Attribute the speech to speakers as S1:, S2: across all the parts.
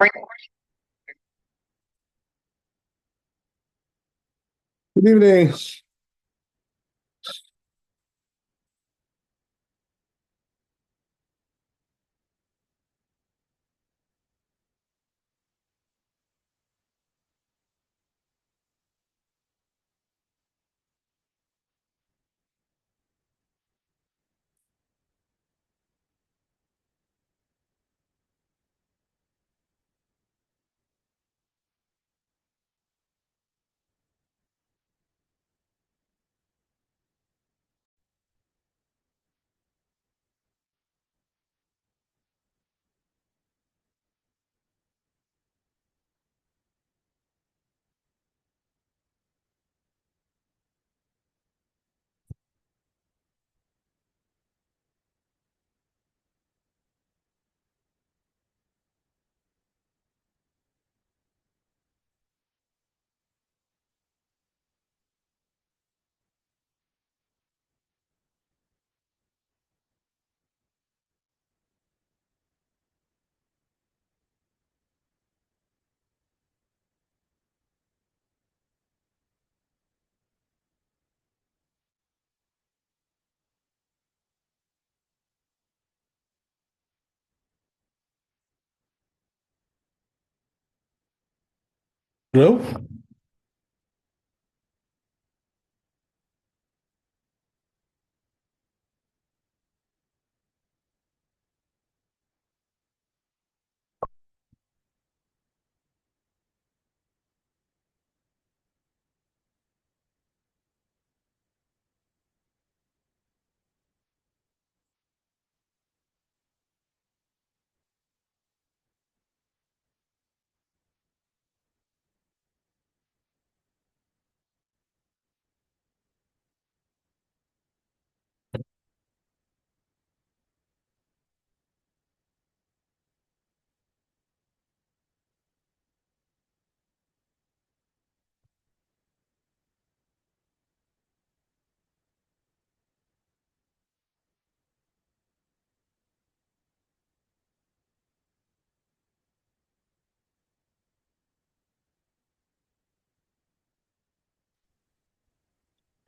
S1: Good evening. Hello?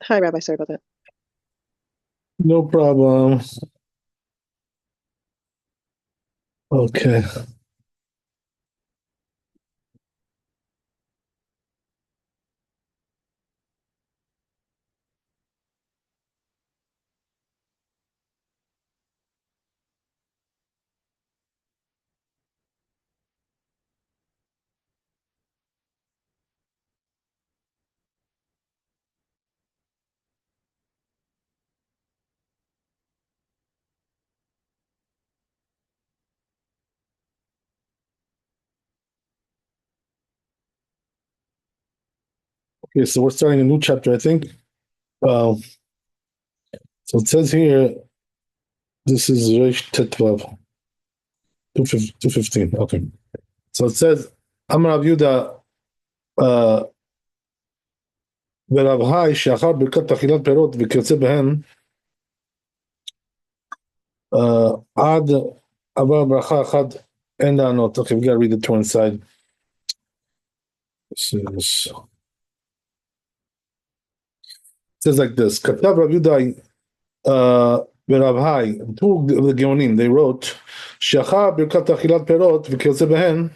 S2: Hi, Rabbi. Sorry about that.
S1: No problem. Okay. Okay, so we're starting a new chapter, I think. So it says here, this is Reish Tetvav, 215. Okay. So it says, Amar Rav Yehuda, ורב היי, שאחר ברכת אכילת פירות וכיוצא בהן, עד עבר ברכה אחת אין לענות. Okay, we gotta read the two inside. This is... It says like this, כתב רב יהודה ורב היי, two of the גאונים, they wrote, שאחר ברכת אכילת פירות וכיוצא בהן,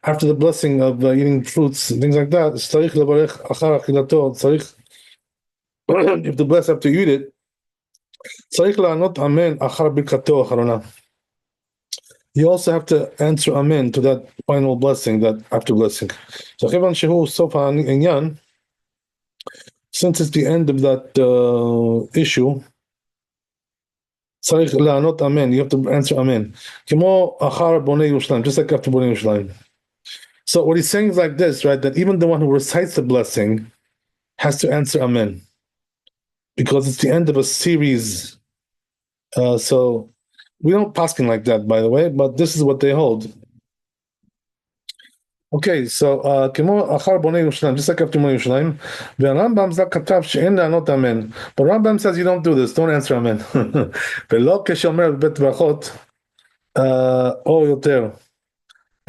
S1: after the blessing of eating fruits and things like that, צריך לברך אחר אכילתו, צריך, you have to bless after you eat it, צריך לענות אמן אחר ברכתו האחרונה. You also have to answer amen to that final blessing, that after blessing. So כיוון שהוא סוף העניין, since it's the end of that issue, צריך לענות amen, you have to answer amen. כמו אחר בוני ירושלים, just like after בוני ירושלים. So what he's saying is like this, right? That even the one who recites the blessing has to answer amen, because it's the end of a series. So we don't paskin like that, by the way, but this is what they hold. Okay, so כמו אחר בוני ירושלים, just like after בוני ירושלים, והרמב"ם זה כתב שאין לענות אמן. But Rambam says you don't do this, don't answer amen. ולא כשאומר בבית ברכות, או יותר.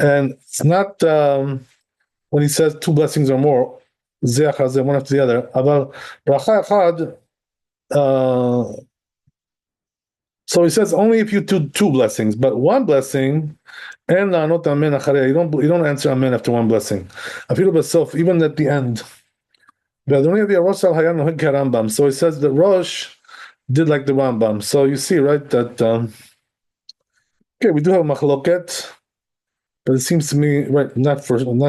S1: And it's not when he says two blessings or more, one after the other. Aval bracha echad. So he says only if you do two blessings, but one blessing, and not amen acharei. You don't answer amen after one blessing. Afilu b'sof, even at the end. So he says that Rosh did like the Rambam. So you see, right, that okay, we do have a machloket, but it seems to me, right, not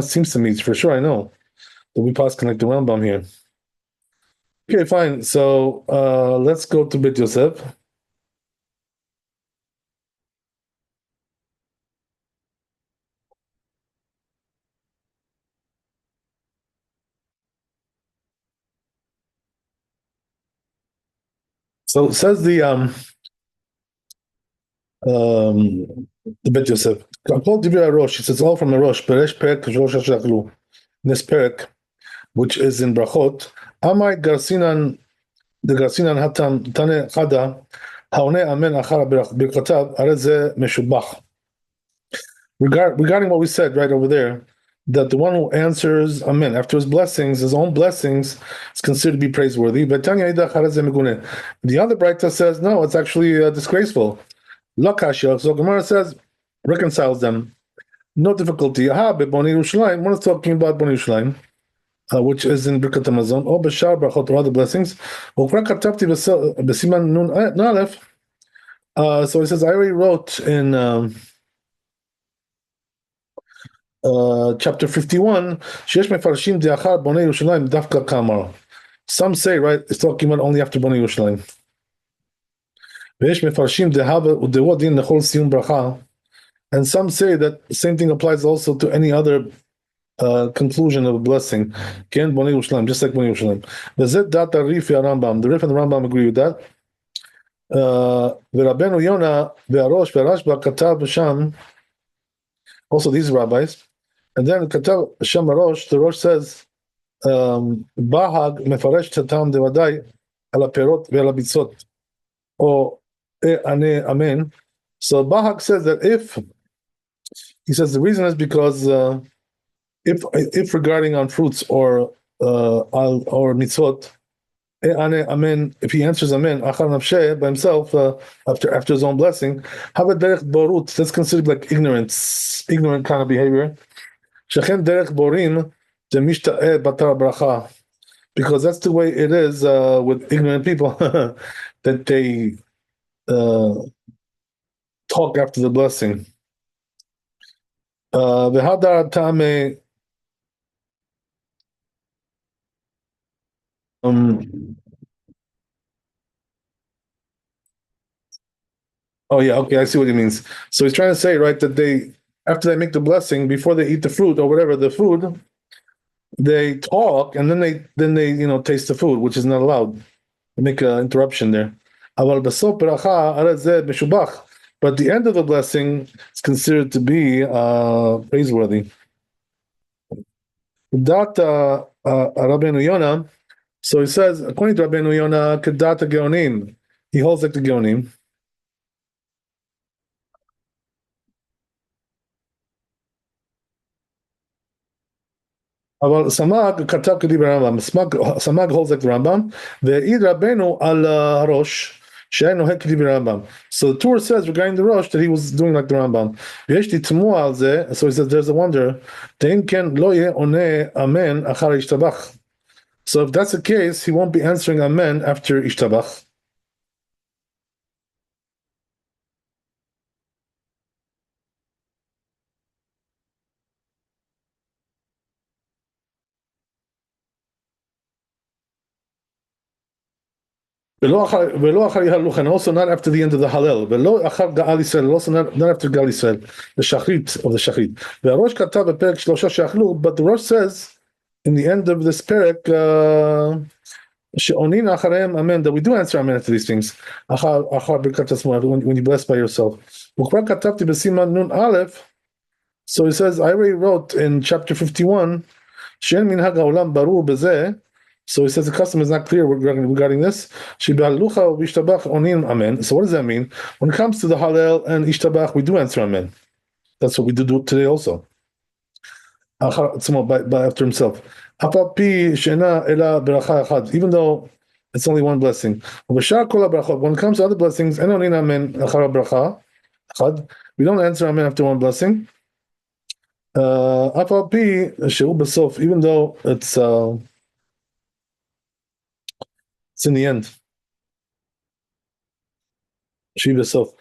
S1: seems to me, it's for sure I know that we pass like the Rambam here. Okay, fine. So let's go to Beit Yosef. So it says the Beit Yosef. Called Divrei Rosh. It says all from a Rosh. Peresh Perek Rosh Hashachlu. This Perek, which is in Brachot. Amai Garsinan, the Garsinan Hatam Tane Chada. Haone Amen Achara Birkatav Areze Meshubach. Regarding what we said right over there, that the one who answers Amen after his blessings, his own blessings, is considered to be praiseworthy. But the other Braita says no, it's actually disgraceful. Lakasha. So Gemara says reconciles them. No difficulty. Boni Yerushalayim. One is talking about Boni Yerushalayim, which is in Birkat Hamazon, or B'shar Brachot, or other blessings. B'siman Nun Aleph. So he says, I already wrote in chapter 51, Sheyesh Mefarshim De'achar Bonei Yerushalayim Dafka Kamar. Some say, right, it's talking about only after Bonei Yerushalayim. Ve'yesh Mefarshim De'hava U'de'wo Din Nechol Siyum Bracha. And some say that the same thing applies also to any other conclusion of a blessing. Ken Bonei Yerushalayim, just like Bonei Yerushalayim. V'zet Dat Rif Rambam. The Rif and the Rambam agree with that. V'Rabbeinu Yona Ve'arosh Ve'Rashba Katav B'Sham. Also these rabbis. And then Katav Sham Rosh, the Rosh says, Bahag Mefaresh Tatam Devadai Ala Perot Ve'ala Bitzot. Or Ane Amen. So Bahag says that he says the reason is because if regarding on fruits or mitzvot, amen. If he answers amen, achar nafsheh by himself after his own blessing, have a derech borut. That's considered like ignorant kind of behavior. Shechen derech borim demishta'eh batar bracha, because that's the way it is with ignorant people that they talk after the blessing. V'hadar tame. Oh yeah, okay, I see what he means. So he's trying to say, right, that after they make the blessing, before they eat the fruit or whatever the food, they talk and then they taste the food, which is not allowed. They make an interruption there. But the end of the blessing is considered to be praiseworthy. That Rabbeinu Yonah. So he says, according to Rabbeinu Yonah, Kedata Geonim, he holds like the Geonim. Samag holds like the Rambam. Ve'id Rabbeinu al Rosh. So the Torah says regarding the Rosh that he was doing like the Rambam. So he says there's a wonder. So if that's the case, he won't be answering amen after ishtabach. And also not after the end of the Hallel. Also not after Gal Yisrael, the Shachrit of the Shachrit. But the Rosh says in the end of this perek, that we do answer amen to these things. When you bless by yourself. So he says, I already wrote in chapter 51, so he says the custom is not clear regarding this. So what does that mean? When it comes to the Hallel and Ishtabach, we do answer amen. That's what we do today also. By after himself. Even though it's only one blessing. When it comes to other blessings, we don't answer amen after one blessing. Even though it's in the end. So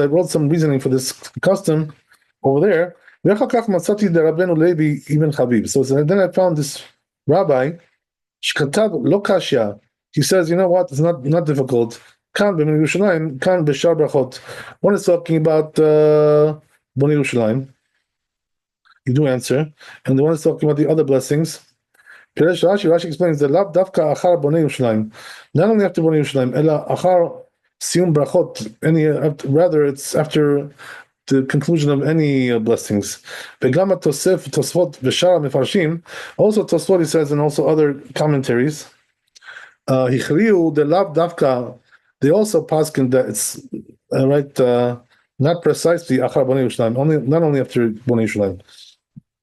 S1: I wrote some reasoning for this custom over there. So then I found this rabbi, he says, you know what, it's not difficult. One is talking about Bnei Yerushalayim. You do answer. And the one is talking about the other blessings. Rashi explains that Lav Davka Achar Bnei Yerushalayim. Not only after Bnei Yerushalayim, Ela Achar Sium Brachot. Rather, it's after the conclusion of any blessings. Begama Tosfot V'Shara Mefarshim. Also Tosfot, he says, and also other commentaries. Hichriu the Lav Davka. They also paskin that it's not precisely Achar Bnei Yerushalayim. Not only after Bnei Yerushalayim.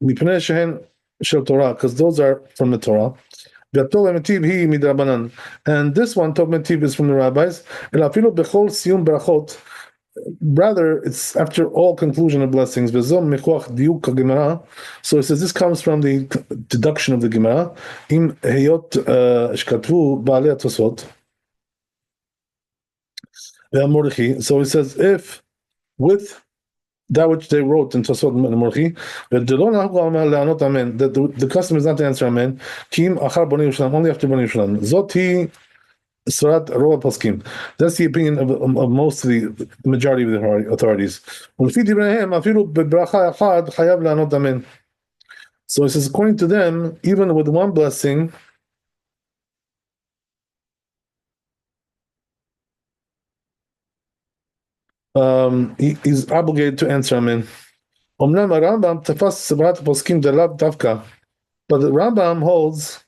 S1: Mipnei Shehen Shel Torah, because those are from the Torah. And this one, Tov Metiv, is from the rabbis. Rather, it's after all conclusion of blessings. So it says this comes from the deduction of the Gemara. So it says, if with that which they wrote in Tosfot and Morchi, that the custom is not to answer amen. Kim achar Bnei Yerushalayim, only after Bnei Yerushalayim. Zoti Surat Rova Poskim. That's the opinion of most of the majority of the authorities. So it says, according to them, even with one blessing, he's obligated to answer amen. But the Rambam holds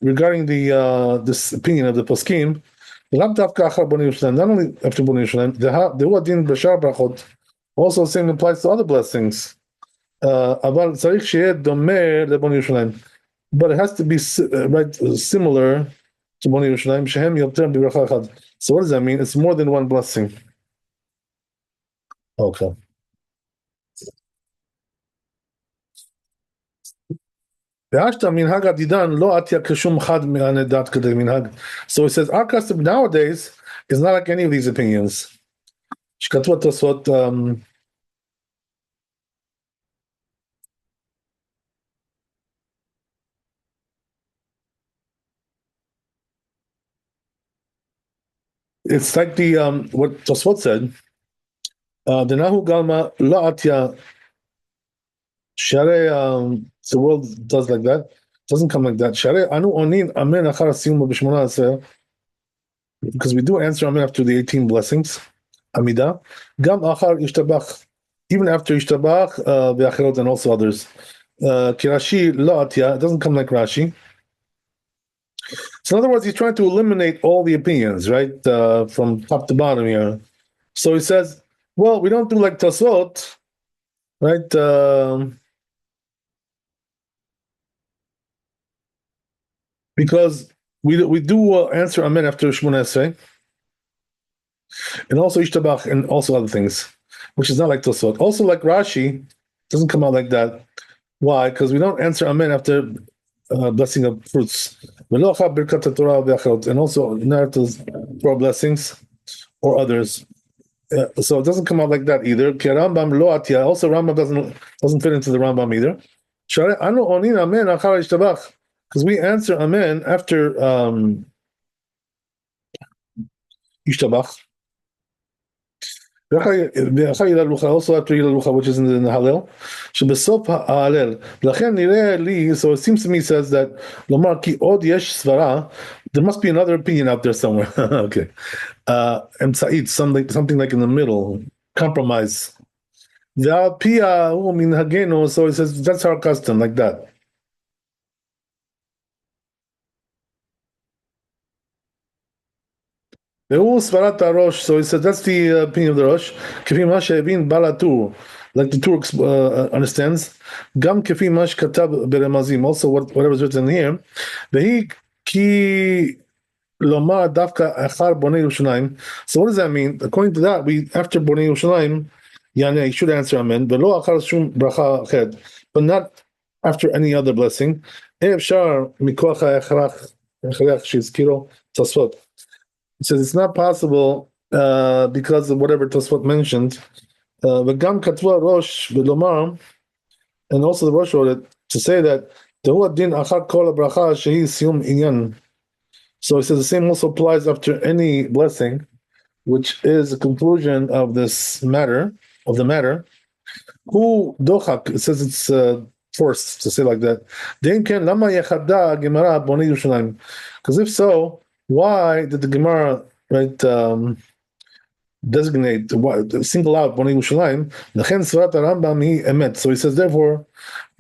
S1: regarding the this opinion of the poskim, not only after Bnei Yerushalayim, also the same applies to other blessings. But it has to be similar to Bnei Yerushalayim. So what does that mean? It's more than one blessing. Okay. So it says our custom nowadays is not like any of these opinions. It's like the what Tosfot said. The Nahu Galma La Atya Share, the world does like that. It doesn't come like that. Share Anu Onin Amen Achar Siyum B'Shmona, because we do answer Amen after the 18 blessings. Amida. Gam Achar Ishtabach, even after Ishtabach, the Achirot and also others. Kirashi La Atya, it doesn't come like Rashi. So in other words, he's trying to eliminate all the opinions, right, from top to bottom here. So he says, well, we don't do like Tosfot, right? Because we do answer Amen after Shmona Esrei, and also Ishtabach, and also other things, which is not like Tosfot. Also like Rashi, doesn't come out like that. Why? Because we don't answer Amen after blessing of fruits. And also not after Torah blessings or others. So it doesn't come out like that either. Also, Rambam doesn't fit into the Rambam either. Because we answer Amen after Ishtabach. Also after Hilalucha, which is in the Hallel. So it seems to me, says that there must be another opinion out there somewhere. Okay. Something like in the middle, compromise. So it says that's our custom, like that. והוא סברת הראש, so he said that's the opinion of the ראש, כפי מה שהבין בעל הטור, like the Turk understands, גם כפי מה שכתב ברמזים, also whatever is written here, והיא כי לומר דווקא אחר בוני ירושלים, so what does that mean? According to that, after בוני ירושלים, יענה, he should answer amen, ולא אחר שום ברכה אחרת, but not after any other blessing, אפשר מכוח ההכרח שהזכירו תוספות. It says it's not possible because of whatever Tosfot mentioned. וגם כתבו הראש ולומר, and also the Rosh wrote it, to say that דהו הדין אחר כל הברכה שהיא סיום עניין. So it says the same also applies after any blessing, which is the conclusion of this matter, of the matter. Who dochak, it says it's forced to say like that. דאם כן, למה יחדה הגמרא בוני ירושלים? Because if so, why did the Gemara designate, single out Bnei Yerushalayim? L'chen Svarat Rambam he emet. So he says, therefore,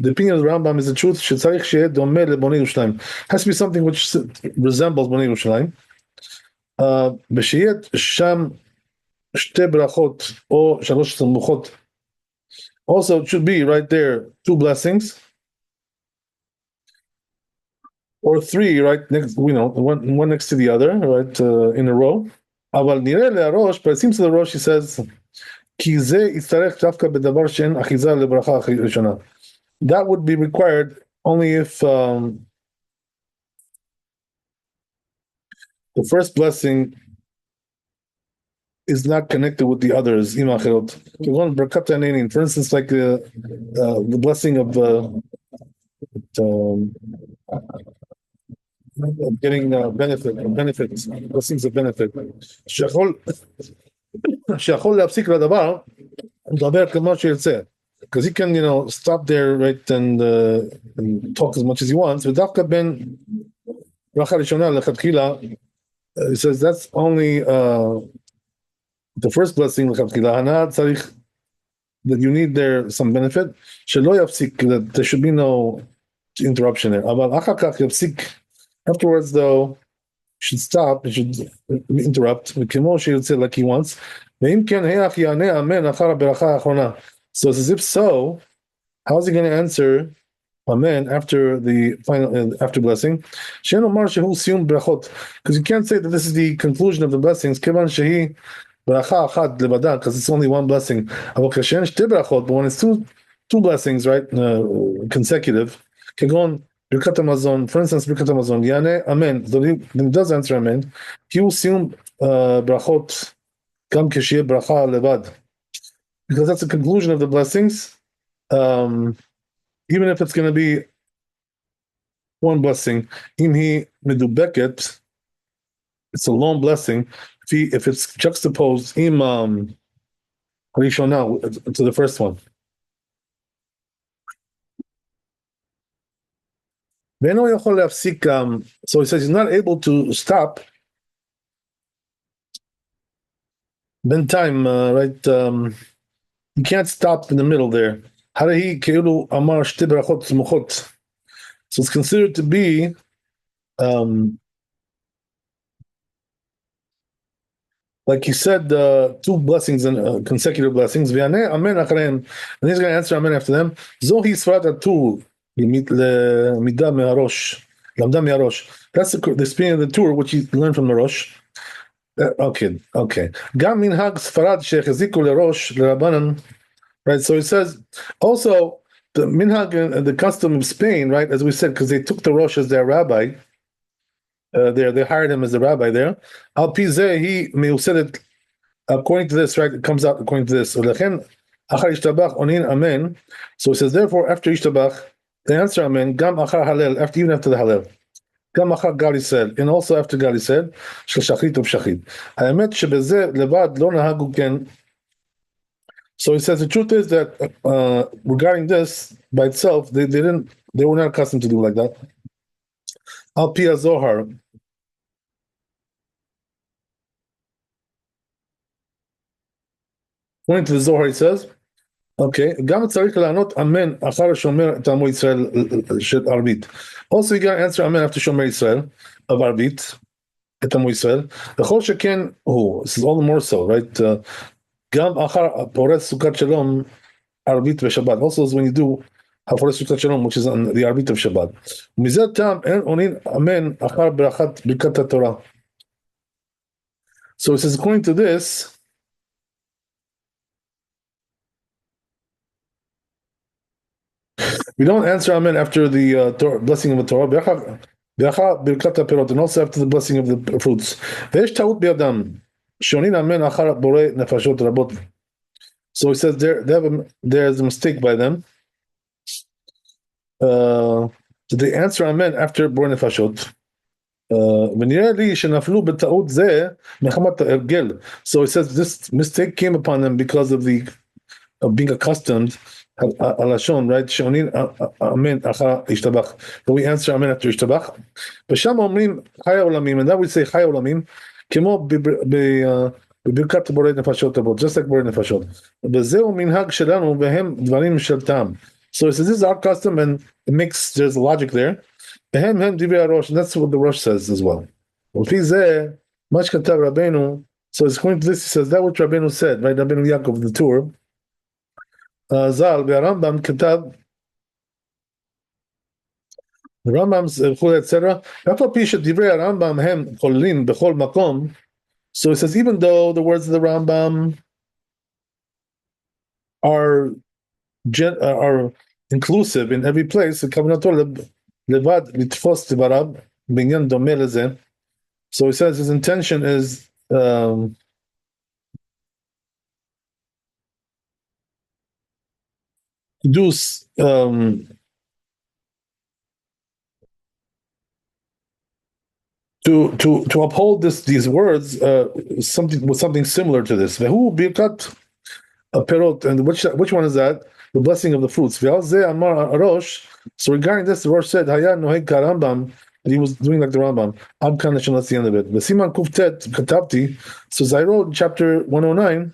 S1: the opinion of the Rambam is the truth. Shetzarich she'ed domeh leBnei Yerushalayim. Has to be something which resembles Bnei Yerushalayim. B'sheyet sham shte brachot or shalosh samuchot. Also, it should be right there, two blessings. Or three, right next, one next to the other, right, in a row. But it seems to the Rosh, he says, that would be required only if the first blessing is not connected with the others. For instance, like the blessing of getting benefits, blessings of benefit. שיכול להפסיק לדבר, לדבר כמה שירצה. Because he can, stop there, right, and talk as much as he wants. ודווקא בין ברכה ראשונה לכתחילה, it says that's only the first blessing לכתחילה. הנאה צריך, that you need there some benefit, שלא יפסיק, that there should be no interruption there. אבל אחר כך יפסיק. Afterwards, though, should stop, it should interrupt, like he wants. So it's as if so, how is he going to answer amen after the final, after blessing? Because you can't say that this is the conclusion of the blessings, because it's only one blessing. But when it's two blessings, right, consecutive, Birkat Hamazon, for instance, Birkat Hamazon, Yane, Amen. So he does answer Amen. He will assume brachot, Gam Keshie Bracha Levad. Because that's the conclusion of the blessings. Even if it's going to be one blessing, Imhi Medubeket, it's a long blessing. If it's juxtaposed, Rishonah, to the first one. So he says he's not able to stop. Ben time, right? He can't stop in the middle there. So it's considered to be like he said, two blessings and consecutive blessings. And he's going to answer amen after them. That's the spinning of the tour, which he learned from the Rosh. Okay. Right, so it says also the minhag and the custom of Spain, right, as we said, because they took the Rosh as their rabbi. They hired him as the rabbi there. Al Pizeh, he said it according to this, right? It comes out according to this. So it says, therefore, after Ishtabach, the answer amen, gam achar halel, even after the halel. Gam achar gali said, and also after gali said, shel shachrit of shachrit. Ha'emet shebezeh levad lo nahagu ken. So he says the truth is that regarding this by itself, they were not accustomed to do like that. Al pi Zohar. According to the Zohar, he says, okay, גם צריך לענות אמן אחר שומר תלמוד ישראל של ערבית. Also, you got to answer amen after שומר ישראל of ערבית. את עמו ישראל, וכל שכן הוא, this is all the more so, right? גם אחר פורס סוכת שלום, ערבית ושבת. Also is when you do הפורס סוכת שלום, which is on the ערבית of שבת. ומזה טעם אין עונין אמן אחר ברכת התורה. So it says, according to this, we don't answer amen after the blessing of the Torah, and also after the blessing of the fruits. ויש טעות בידם, שעונים amen אחר בורא נפשות רבות. So he says there's a mistake by them. They answer amen after בורא נפשות. ונראה לי שנפלו בטעות זה מחמת ההרגל. So he says this mistake came upon them because of being accustomed הלשון, right? שעונים אמן אחר ישתבח. But we answer amen after ישתבח. ושם אומרים חי העולמים, and that we say חי העולמים, כמו בברכת בורא נפשות רבות, just like בורא נפשות. וזהו מנהג שלנו, והם דברים של טעם. So he says this is our custom, and there's a logic there. והם דברי הראש, and that's what the Rosh says as well. ולפי זה, מה שכתב רבנו, so it's according to this, he says that what רבנו said, right? רבנו יעקב, the Tur, ז"ל, והרמב"ם כתב, הרמב"ם וכו' אצטרה, אף על פי שדברי הרמב"ם הם כוללים בכל מקום, so it says even though the words of the Rambam are inclusive in every place, כוונתו לבד לתפוס דבריו בעניין דומה לזה, so he says his intention is do to uphold these words something similar to this. Vehu birkat perot, and which one is that? The blessing of the fruits. Ve'al ze amar Arosh. So regarding this, the Rosh said, "Haya noheg karambam," and he was doing like the Rambam. Ad kan, that's the end of it. V'siman kuftet katabti. So Zairo chapter 109.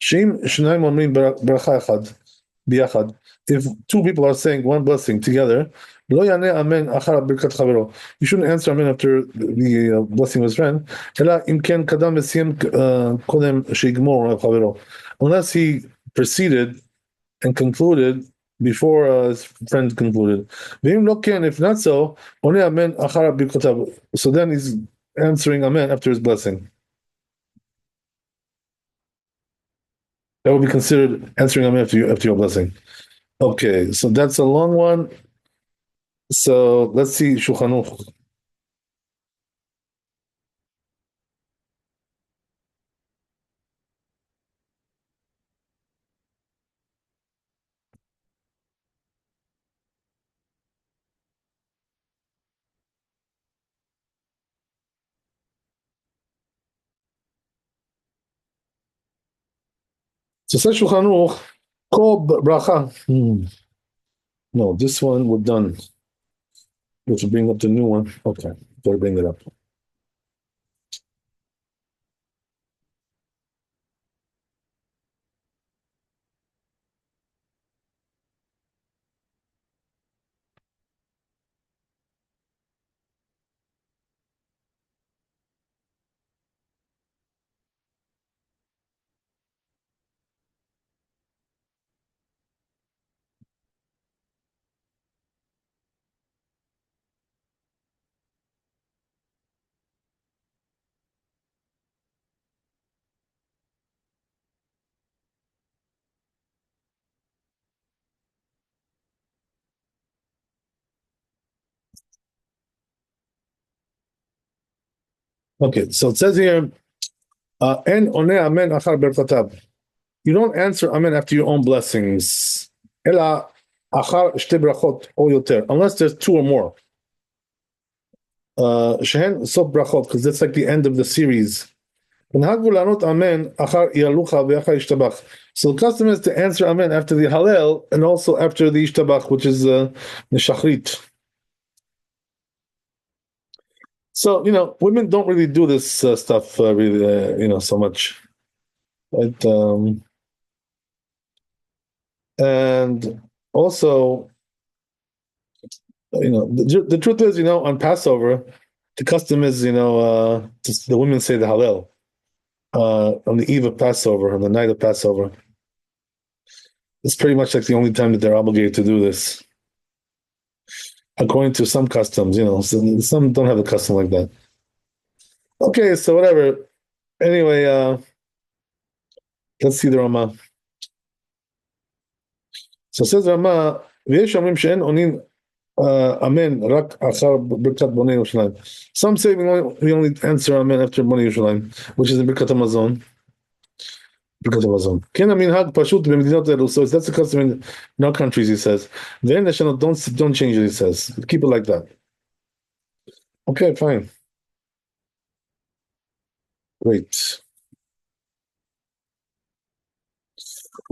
S1: Sheim shnaim omrim bracha echad biyachad. If two people are saying one blessing together, lo yaneh amen achar birkat chavero. You shouldn't answer amen after the blessing of his friend. Ela im ken kadam v'siyem kodem sheigmor chavero. Unless he proceeded and concluded before his friend concluded. V'im lo ken, if not so, only amen achar birkatav. So then he's answering amen after his blessing. That would be considered answering amen after your blessing. Okay, so that's a long one. So let's see Shulchan Aruch. So says Shulchan Aruch, Kol bracha. No, this one we're done. We have to bring up the new one. Okay, better bring it up. Okay, so it says here, En one amen achar berkatav. You don't answer amen after your own blessings. Ela achar shte brachot or yoter, unless there's two or more. Shehen sof brachot, because that's like the end of the series. So the custom is to answer amen after the Hallel and also after the Ishtabach, which is the Shachrit. So, women don't really do this stuff really, so much. Right? And also, the truth is, on Passover, the custom is, the women say the Hallel on the eve of Passover, on the night of Passover. It's pretty much like the only time that they're obligated to do this, according to some customs. Some don't have a custom like that. Okay, so whatever. Anyway, let's see the Rama. So says Rama, ויש אומרים שאין עונים amen רק אחר ברכת בוני ירושלים. Some say we only answer amen after בוני ירושלים, which is in ברכת המזון. ברכת המזון. כן המנהג פשוט במדינות אלו, so that's the custom in our countries, he says. ואין לשנות, don't change it, he says. Keep it like that. Okay, fine. Great.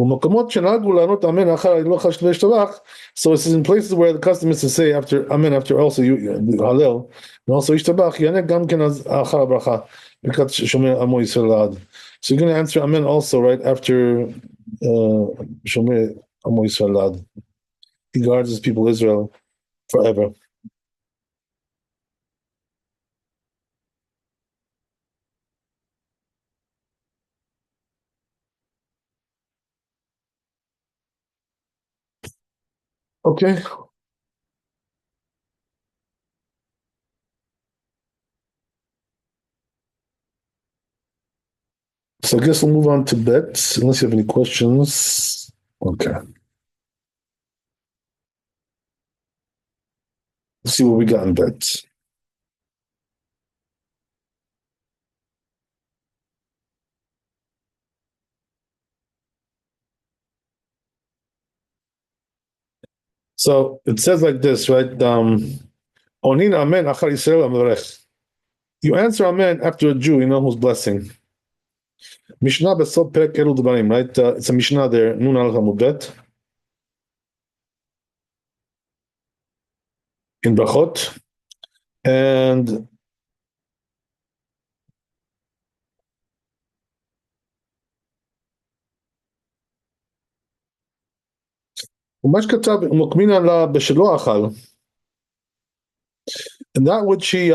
S1: ומקומות שנהגו לענות אמן אחר הילוך השתבח, so it says in places where the custom is to say after amen after also הלל, and also השתבח, יענה גם כן אחר הברכה, ברכת שומר עמו ישראל לעד. So you're going to answer amen also right after שומר עמו ישראל לעד. He guards his people Israel forever. Okay. So I guess we'll move on to bets, unless you have any questions. Okay. Let's see what we got in bets. So it says like this, right? Onin amen achar Yisrael amarech. You answer amen after a Jew, who's blessing. Mishnah besod perek elu d'barim, right? It's a Mishnah there, Nun al Hamud Bet. In Brachot. And ומה שכתב, מוקמין עלה בשלו אכל. And that which he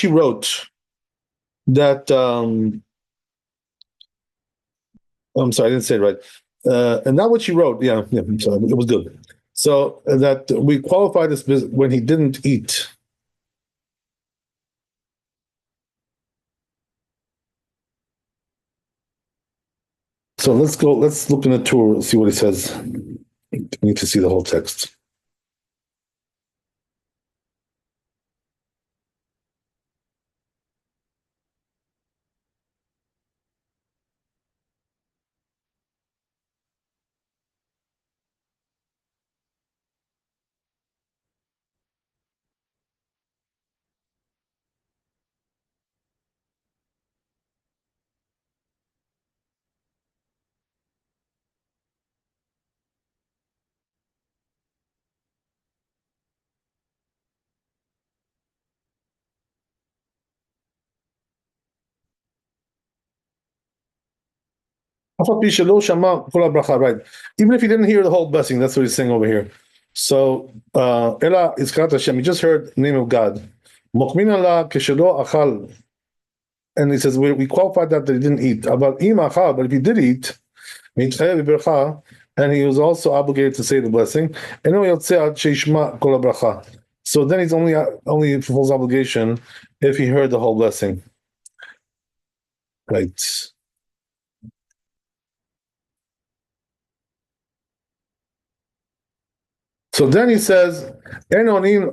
S1: wrote, that I'm sorry, I didn't say it right. And that which he wrote, yeah, so it was good. So that we qualify this when he didn't eat. So let's look in the Torah, see what he says. We need to see the whole text. Right. Even if he didn't hear the whole blessing, that's what he's saying over here. So, Ela Izkarat Hashem, he just heard the name of God. And he says, we qualified that he didn't eat. But if he did eat, and he was also obligated to say the blessing, so then he's only fulfills obligation if he heard the whole blessing. Right. So then he says, when it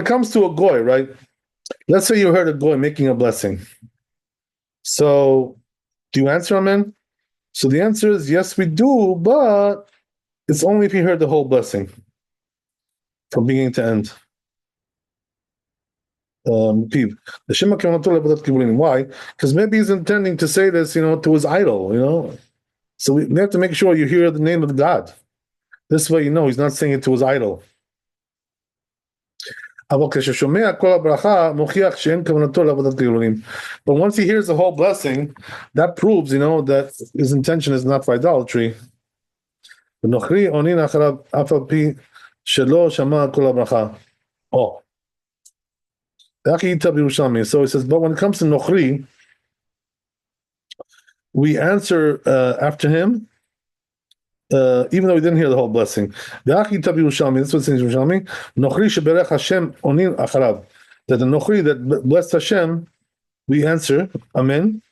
S1: comes to a goy, right? Let's say you heard a goy making a blessing. So do you answer amen? So the answer is yes, we do, but it's only if you heard the whole blessing from beginning to end. Why? Because maybe he's intending to say this, to his idol, So we have to make sure you hear the name of God. This way, he's not saying it to his idol. But once he hears the whole blessing, that proves, that his intention is not for idolatry. ונוכרי עונין אחריו אף על פי שלא שמע כל הברכה. Oh. So he says, but when it comes to Nochri, we answer after him, even though we didn't hear the whole blessing. This is what's in Yerushalmi. Nochri sheberech Hashem onin acharav. That the Nochri that blessed Hashem, we answer, Amen.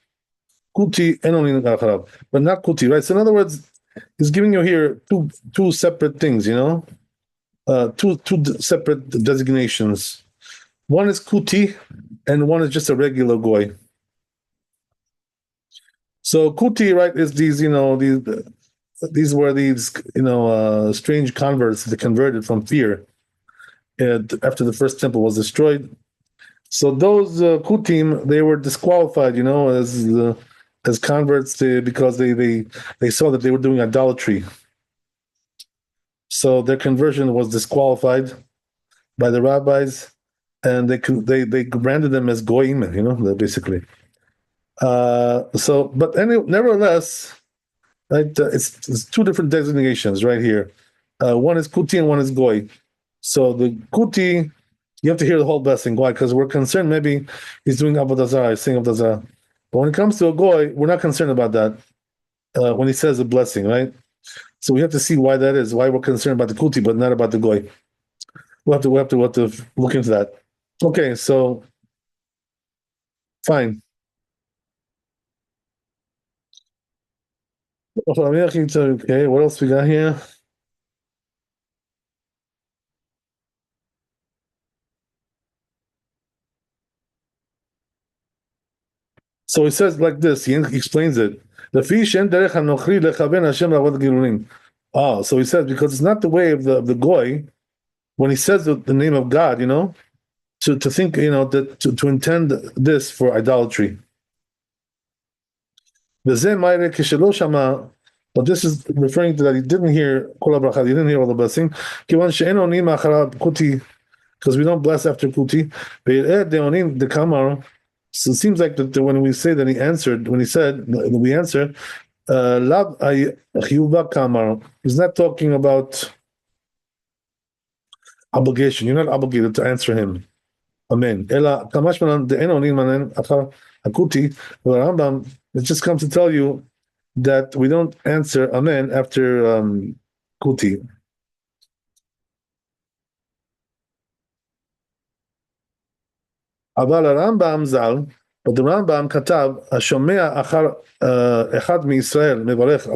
S1: Kuti and onin acharav, but not Kuti, right? So in other words, he's giving you here two separate things, two separate designations. One is Kuti, and one is just a regular goy. So Kuti, right, is these were these strange converts that converted from fear after the first temple was destroyed. So those Kutim, they were disqualified, as converts because they saw that they were doing idolatry. So their conversion was disqualified by the rabbis, and they branded them as goyim, basically. Nevertheless, right, it's two different designations right here. One is kuti and one is goy. So the kuti, you have to hear the whole blessing. Why? Because we're concerned maybe he's doing avodah zarah, he's saying avodah zarah. But when it comes to a goy, we're not concerned about that. When he says a blessing, right? So we have to see why that is. Why we're concerned about the kuti, but not about the goy. We'll have to look into that. Okay, so fine. Okay, what else we got here? So he says like this, he explains it. So he says because it's not the way of the goy, when he says the name of God, to think, that to intend this for idolatry. But this is referring to that he didn't hear kol habracha, he didn't hear all the blessing. Because we don't bless after kuti. So it seems like that when we say that he answered, when he said that we answer, he's not talking about obligation. You're not obligated to answer him. Amen. It just comes to tell you that we don't answer amen after kuti. אבל הרמב"ם ז"ל, but the Rambam כתב, השומע אחר אחד מישראל מברך,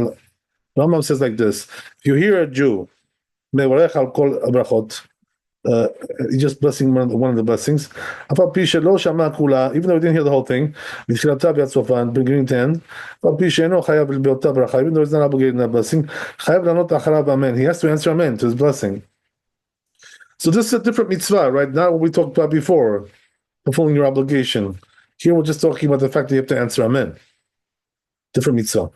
S1: Rambam says like this, if you hear a Jew מברך על כל הברכות, he's just blessing one of the blessings, אף על פי שלא שמע כולה, even though we didn't hear the whole thing, מתחילתה ועד סופה, beginning to end, אף על פי שאינו חייב באותה ברכה, even though he's not obligated in that blessing, חייב לענות אחריו amen, he has to answer amen to his blessing. So this is a different mitzvah, right? Not what we talked about before, fulfilling your obligation. Here we're just talking about the fact that you have to answer amen. Different mitzvah.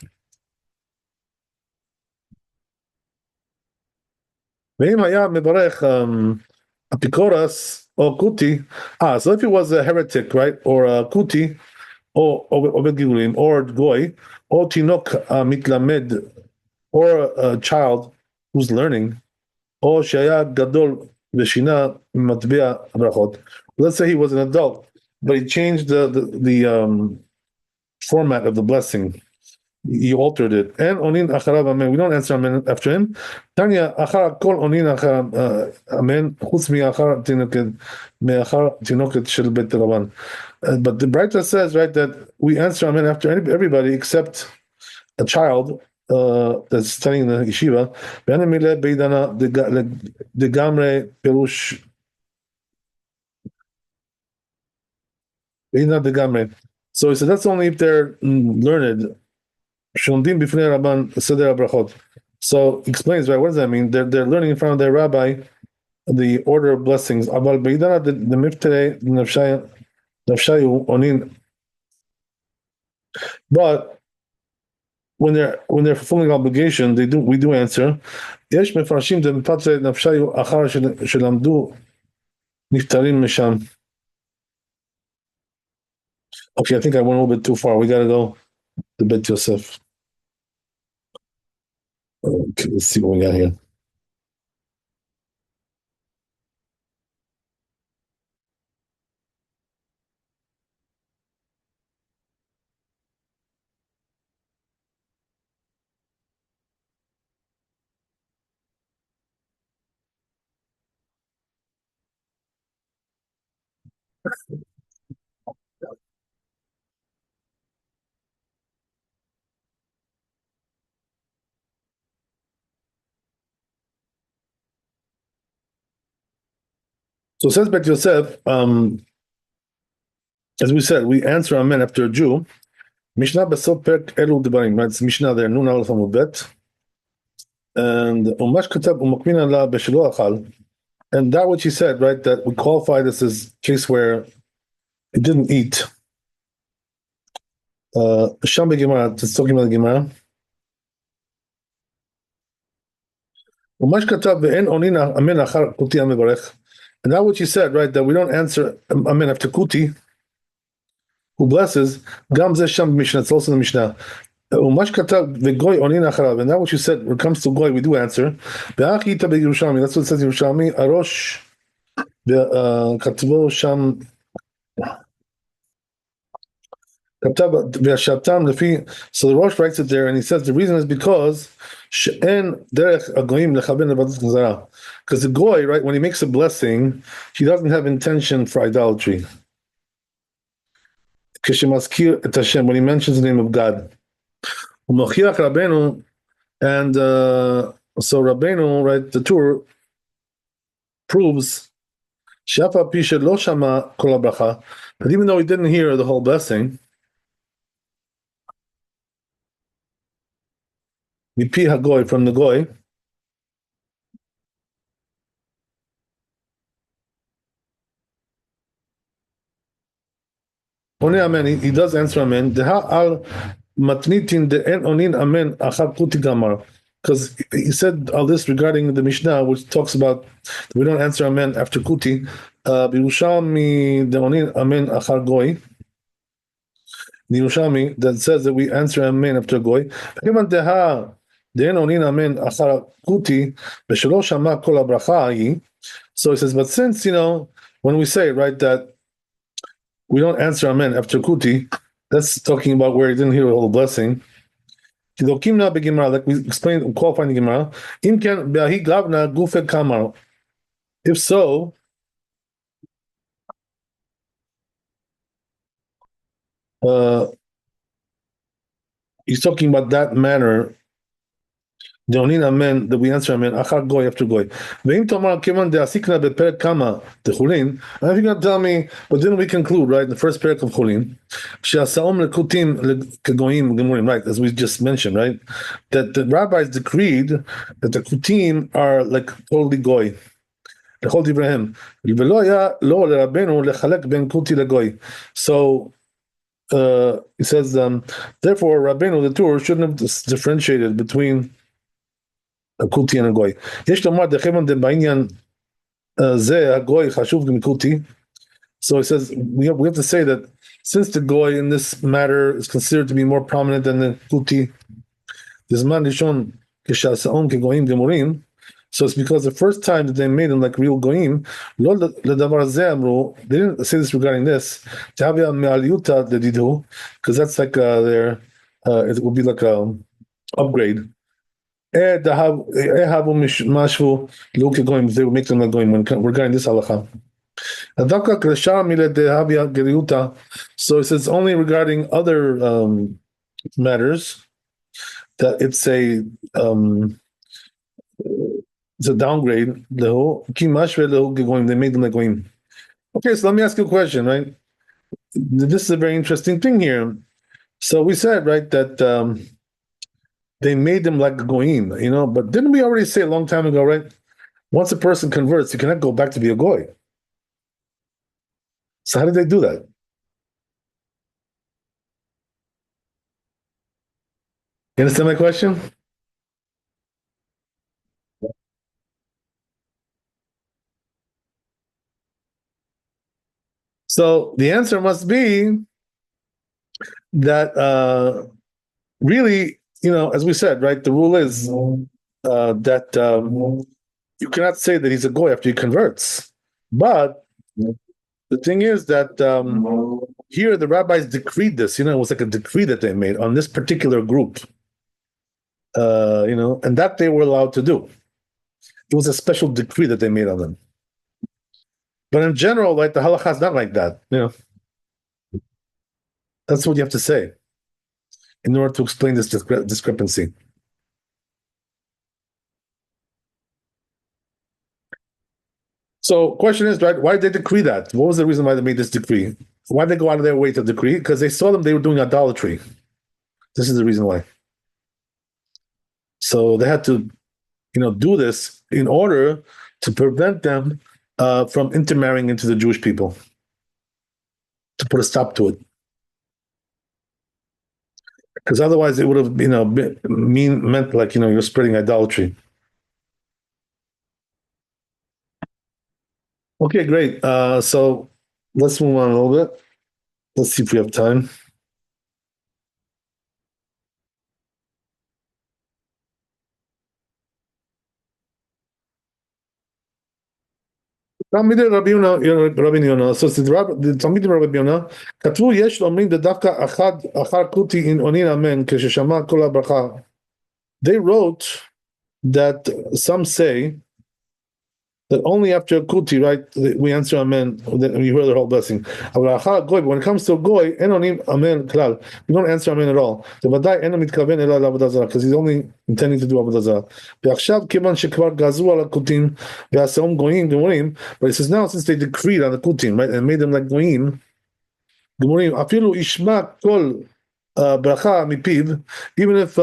S1: ואם היה מברך אפיקורס או קוטי, so if he was a heretic, right, or a kuti, or עובד גיבורים, or goy, or תינוק מתלמד, or a child who's learning, או שהיה גדול ושינה מטבע הברכות. Let's say he was an adult, but he changed the format of the blessing. He altered it. And onin acharav amen. We don't answer amen after him. Tanya achar kol onin achar amen. Chutz mi achar tinoket shel bet Rabban. But the Braita says, right, that we answer amen after everybody except a child that's studying in the yeshiva. Be'anamile beidana degamre perush. So he said that's only if they're learned. So explains, right, what does that mean? They're learning in front of their rabbi the order of blessings. But when they're fulfilling obligation, we do answer. Okay, I think I went a little bit too far. We got to go to Bet Yosef. Okay, let's see what we got here. So it says Bet Yosef, as we said, we answer Amen after a Jew. Mishnah Besot Perk Elu Devarim, right? It's Mishnah there, Nun Aleph Amud Bet. And Umash Katab Umakmin Allah Beshelo Achal. And that which he said, right, that we qualify this as case where it didn't eat. Sham Gemara, it's talking about the Gemara. Umash Katab Ve'en Onina Amen Achar Kuti Amevarech. And that which he said, right, that we don't answer Amen after Kuti, who blesses, Gam Zeh Sham Mishnah, it's also in the Mishnah. Umash Katab Ve'goy Onin Acharav. And that which you said, when it comes to Goy, we do answer. Ve'ach Ita Be'Yerushalmi, that's what it says in Yerushalmi. Arosh Katvo Sham Katab Ve'ashatam Lefi. So the Rosh writes it there, and he says the reason is because She'en Derech Agoyim Lechaben Levadas Gazara. Because the Goy, right, when he makes a blessing, he doesn't have intention for idolatry. Kishemaskir Et Hashem, when he mentions the name of God. Umochiach Rabbeinu, and so Rabbeinu, right, the Tur proves Shafa Pisha Lo Shama Kol HaBracha, that even though he didn't hear the whole blessing, Mipi HaGoy, from the Goy, Only Amen, he does answer Amen. Deha al matnitin de en onin Amen achar kuti gamar. Because he said all this regarding the Mishnah, which talks about we don't answer Amen after Kuti. Birushalmi de onin Amen achar goy. The Yerushalmi that says that we answer Amen after goy. Even deha de en onin Amen achar Kuti b'shelo shama kol habracha. So he says, but since when we say right that we don't answer Amen after Kuti, that's talking about where he didn't hear the whole blessing. Like we explained, qualifying the Gemara. If so, he's talking about that manner. The only Amen that we answer Amen, achar goy after goy. Ve'im tomar kivan de'asikna beperek kama techulin. And if you're going to tell me, but then we conclude, right, the first perek of chulin, she'asaom lekutim kegoyim gemurim, right, as we just mentioned, right, that the rabbis decreed that the kutim are like totally goy. לכל דבריהם. ולא היה לא לרבנו לחלק בין kuti לגוי. So he says, therefore, Rabbeinu, the Tur, shouldn't have differentiated between a kuti and a goy. יש לומר דכיוון דבעניין זה הגוי חשוב מקוטי. So he says we have to say that since the goy in this matter is considered to be more prominent than the kuti, בזמן ראשון כשעשאון כגויים גמורים, so it's because the first time that they made them like real goyim, לא לדבר הזה אמרו, they didn't say this regarding this, תהווה מעליותא לדידו, because that's like their, it would be like a upgrade. If they would make them like goyim regarding this halacha. So it says only regarding other matters that it's a downgrade. They made them like goyim. Okay, so let me ask you a question, right? This is a very interesting thing here. So we said, right, that they made them like goyim, but didn't we already say a long time ago, right? Once a person converts, you cannot go back to be a goy. So how did they do that? You understand my question? So the answer must be that really, as we said, right, the rule is that you cannot say that he's a goy after he converts. But the thing is that here the rabbis decreed this. It was like a decree that they made on this particular group. And that they were allowed to do. It was a special decree that they made on them. But in general, like the halacha is not like that. That's what you have to say in order to explain this discrepancy. So, question is, right? Why did they decree that? What was the reason why they made this decree? Why did they go out of their way to decree? Because they saw they were doing idolatry. This is the reason why. So they had to, do this in order to prevent them from intermarrying into the Jewish people, to put a stop to it. Because otherwise, it would have, meant like you're spreading idolatry. Okay, great. So let's move on a little bit. Let's see if we have time. תלמידי רבי יונה, so תלמידי רבי יונה, כתבו יש לאומרים דווקא אחר קוטי עונין אמן כששמע כל הברכה. They wrote that some say that only after a kuti, right, we answer amen, that we hear the whole blessing. But when it comes to a goy, enonim amen klal. We don't answer amen at all. Because he's only intending to do avodah zarah. But he says now, since they decreed on the kutim, right, and made them like goyim, afilu ishma kol bracha mipiv, even if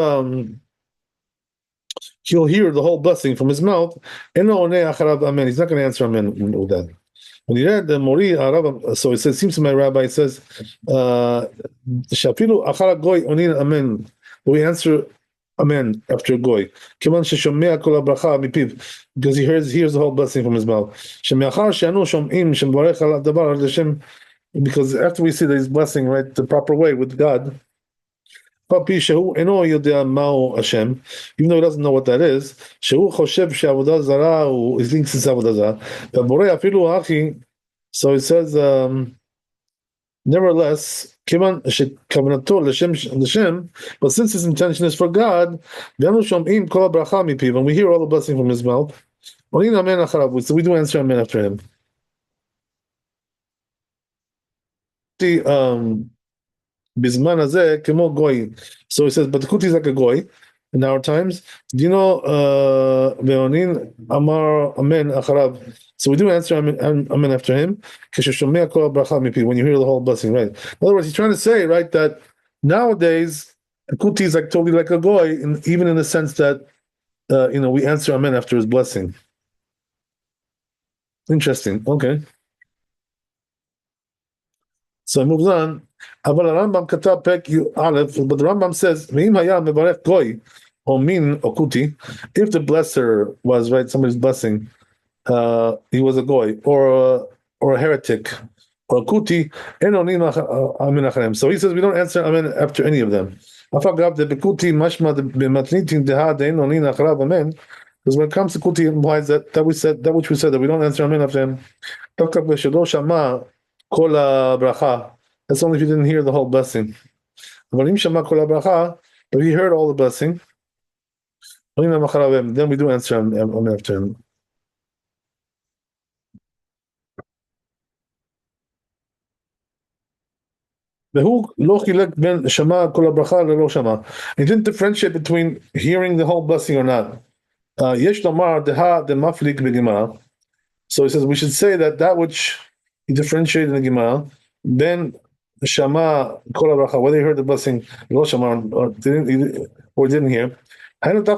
S1: he'll hear the whole blessing from his mouth. He's not going to answer amen with that. When he read the Mori, so it says, seems to my rabbi, it says, Shafilu achara goy onin amen. We answer amen after goy. Because he hears the whole blessing from his mouth. Because after we see that he's blessing, right, the proper way with God, even though he doesn't know what that is, he thinks it's avodah zarah. So he says, nevertheless, but since his intention is for God, and we hear all the blessing from his mouth, so we do answer amen after him. Bizman hazeh kemo goy. So he says, but the kuti is like a goy in our times. Do you know ve'onin amar amen acharav? So we do answer amen after him. Kesheshomea kol bracha mipi, when you hear the whole blessing, right? In other words, he's trying to say, right, that nowadays a kuti is like totally like a goy, even in the sense that we answer amen after his blessing. Interesting. Okay. So it moves on. But the Rambam says, if the blesser was, right, somebody's blessing, he was a goy or a heretic or a kuti, so he says we don't answer amen after any of them. Because when it comes to kuti, it implies that we said that which we said, that we don't answer amen after him. That's only if you didn't hear the whole blessing. But if you heard all the blessing, then we do answer amen after him. He didn't differentiate between hearing the whole blessing or not. So he says we should say that which he differentiated in the Gemara, then Shama Kol HaBracha, whether he heard the blessing, Lo Shama, or didn't hear. That's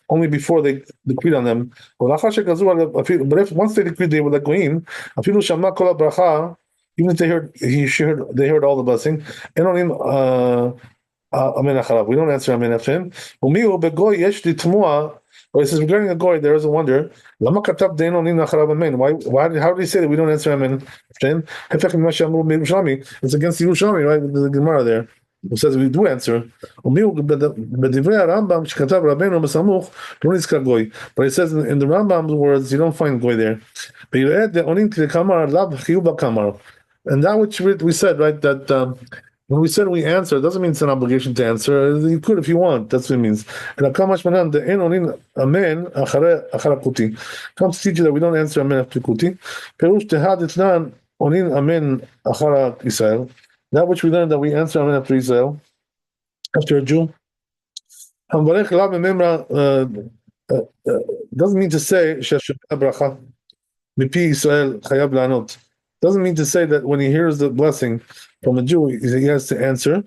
S1: only before they decreed on them. But if once they decreed they were like goyim, Shama Kol HaBracha, even if they heard all the blessing, amen acharav. We don't answer amen after him. But it says regarding a goy, there is a wonder. Why? How did he say that we don't answer amen after him? It's against the Yerushalmi, right? The Gemara there. who says we do answer. בדברי הרמב"ם שכתב רבנו בסמוך, לא נזכר גוי. But it says in the Rambam's words, you don't find goy there. ויראה דעונים כדקאמר, לאו חיוב בקאמר. And that which we said, right, that when we said we answer, it doesn't mean it's an obligation to answer. You could if you want. That's what it means. And kama shmanan the en onin amen achare kuti. Comes to teach you that we don't answer amen after kuti. Perush tehad itnan onin amen achara Israel. That which we learned that we answer amen after Israel, after a Jew. Hamvarech lav memra doesn't mean to say sheshuvah bracha mipi Israel chayav lanot. Doesn't mean to say that when he hears the blessing from a Jew, he has to answer.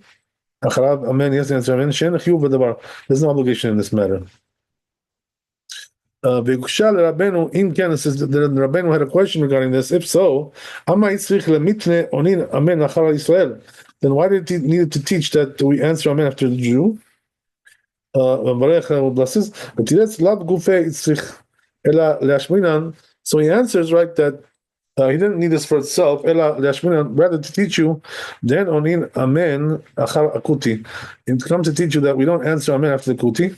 S1: Amen. He has to answer. Amen. There's no obligation in this matter. Rabbeinu says that the Rabbeinu had a question regarding this. If so, then why did he need to teach that we answer Amen after the Jew? So he answers, right, that he didn't need this for itself, rather to teach you, then onin amen achar akuti. It comes to teach you that we don't answer amen after the kuti.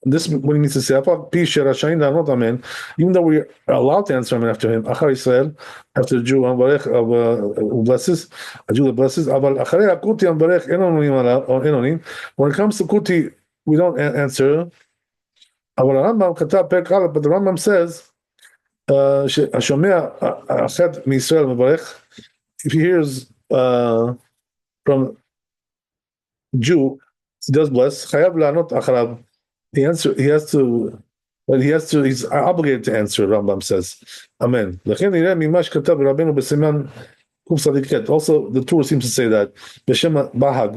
S1: This what he needs to say. Even though we are allowed to answer amen after him, achar Israel, after the Jew, who blesses, a Jew that blesses. When it comes to kuti, we don't answer. But the Rambam says, if he hears from Jew, he does bless. He has to, he's obligated to answer, Rambam says. Amen. Also, the Torah seems to say that. In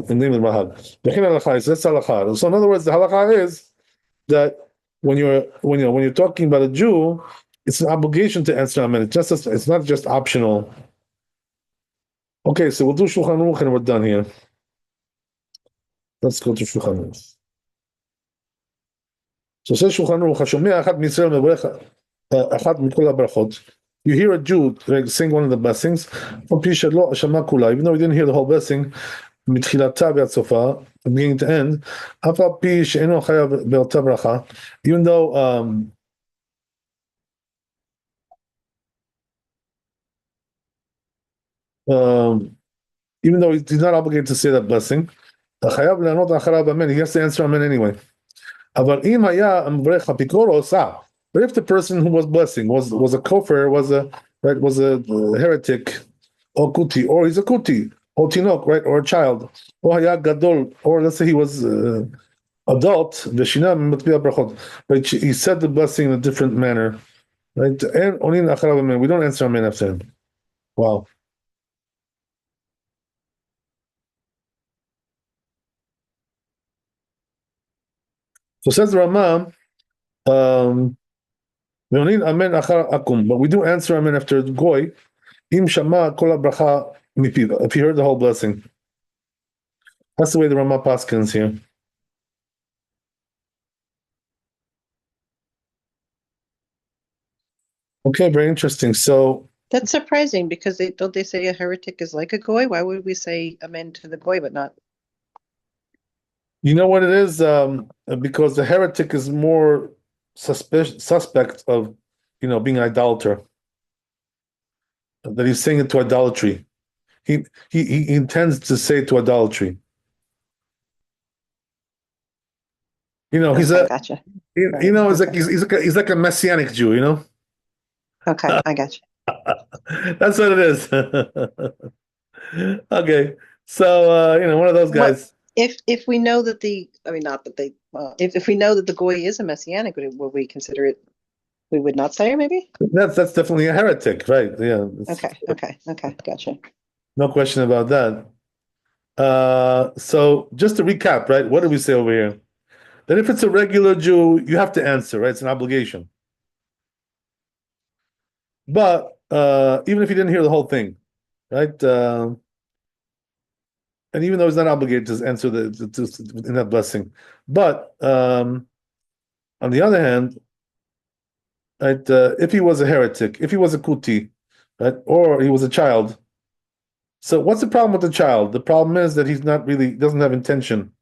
S1: the name of Bahag. That's halakha. So in other words, the halakha is that when you're talking about a Jew, it's an obligation to answer amen. It's not just optional. Okay, so we'll do Shulchan Aruch and we're done here. Let's go to Shulchan Aruch. So says Shulchan Aruch, Hashomea achad miYisrael mevorech achad mikol habrachot. You hear a Jew saying one of the blessings from Pisha lo Shama kula, even though we didn't hear the whole blessing. מתחילתה ועד סופה, beginning to end, אף על פי שאינו חייב באותה ברכה, even though he's not obligated to say that blessing, חייב לענות אחריו amen, he has to answer amen anyway. אבל אם היה המברך אפיקורו עושה, but if the person who was blessing was a kofar, was a heretic, or kuti, or he's a kuti, or tinok, right, or a child, or haya gadol, or let's say he was adult, but he said the blessing in a different manner, right? And onin acharav amen, we don't answer amen after him. Wow. So says the Rama, onin amen achar akum, but we do answer amen after goy, im shama kol habracha mipiv, if he heard the whole blessing. That's the way the Rama paskins here. Okay, very interesting. So
S2: That's surprising because don't they say a heretic is like a goy? Why would we say amen to the goy but not?
S1: you know what it is? Because the heretic is more suspect of, being an idolater. That he's saying it to idolatry. He intends to say it to idolatry. He's
S2: gotcha.
S1: He's like a messianic Jew.
S2: Okay, I got you.
S1: That's what it is. Okay, so one of those guys.
S2: If we know that if we know that the goy is a messianic, would we consider it? We would not say, maybe.
S1: That's definitely a heretic, right? Yeah.
S2: Okay, gotcha.
S1: No question about that. So just to recap, right? What did we say over here? That if it's a regular Jew, you have to answer, right? It's an obligation. But even if you didn't hear the whole thing, right? And even though he's not obligated to answer in that blessing, but on the other hand, right? If he was a heretic, if he was a kuti, right? Or he was a child. So what's the problem with the child? The problem is that he's not really doesn't have intention.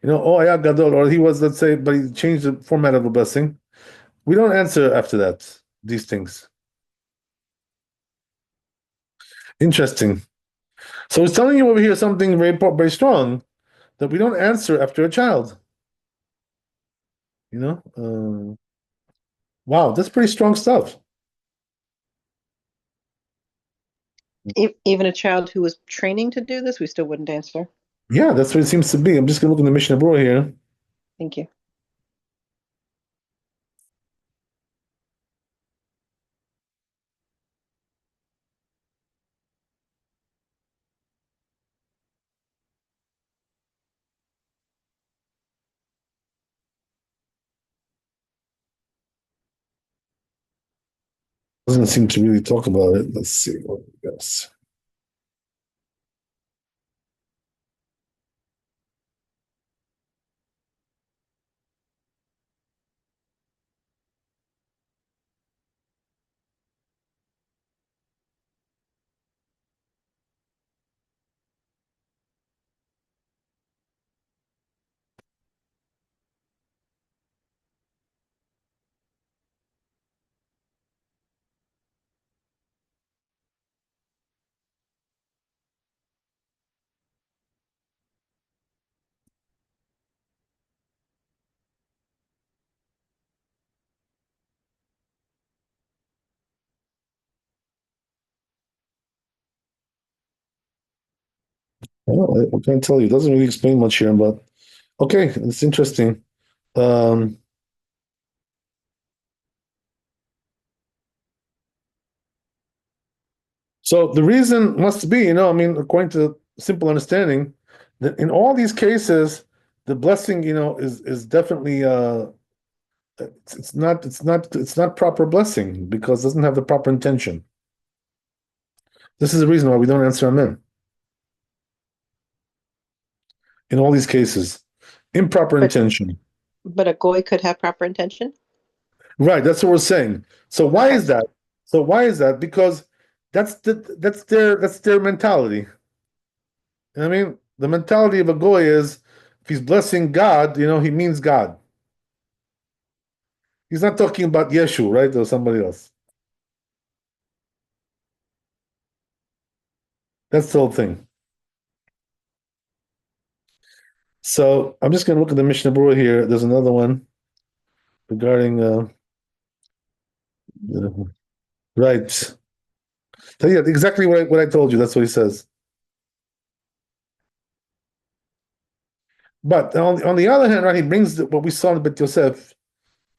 S1: Oh yeah, gadol, or he was, let's say, but he changed the format of the blessing. We don't answer after that these things. Interesting. So he's telling you over here something very strong that we don't answer after a child. Wow, that's pretty strong stuff.
S2: Even a child who was training to do this, we still wouldn't answer.
S1: Yeah, that's what it seems to be. I'm just going to look in the Mishnah Berurah here.
S2: Thank you.
S1: Doesn't seem to really talk about it. Let's see what else. Well, I can't tell you. It doesn't really explain much here, but okay, it's interesting. Um, so the reason must be, according to simple understanding, that in all these cases, the blessing, is definitely it's not proper blessing because it doesn't have the proper intention. This is the reason why we don't answer amen in all these cases. Improper
S2: But
S1: intention.
S2: a goy could have proper intention.
S1: Right, that's what we're saying. So why
S2: Okay.
S1: is that? So why is that? Because that's their mentality. You know what I mean? The mentality of a goy is if he's blessing God, he means God. He's not talking about Yeshu, right? Or somebody else. That's the whole thing. So I'm just gonna look at the Mishnah Berurah here. There's another one regarding right. So yeah, exactly what I told you. That's what he says. But on the other hand, right, he brings what we saw in Bet Yosef,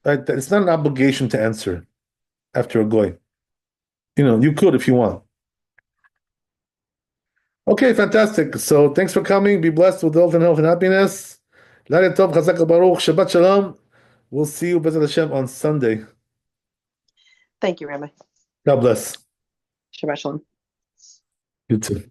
S1: right? That it's not an obligation to answer after a goy. You could if you want. Okay, fantastic. So thanks for coming. Be blessed with health and happiness. Laila Tov, Chazak Baruch, Shabbat Shalom. We'll see you, Bezat Hashem, on Sunday.
S2: Thank you, Rabbi.
S1: God bless.
S2: Shabbat shalom.
S1: You too.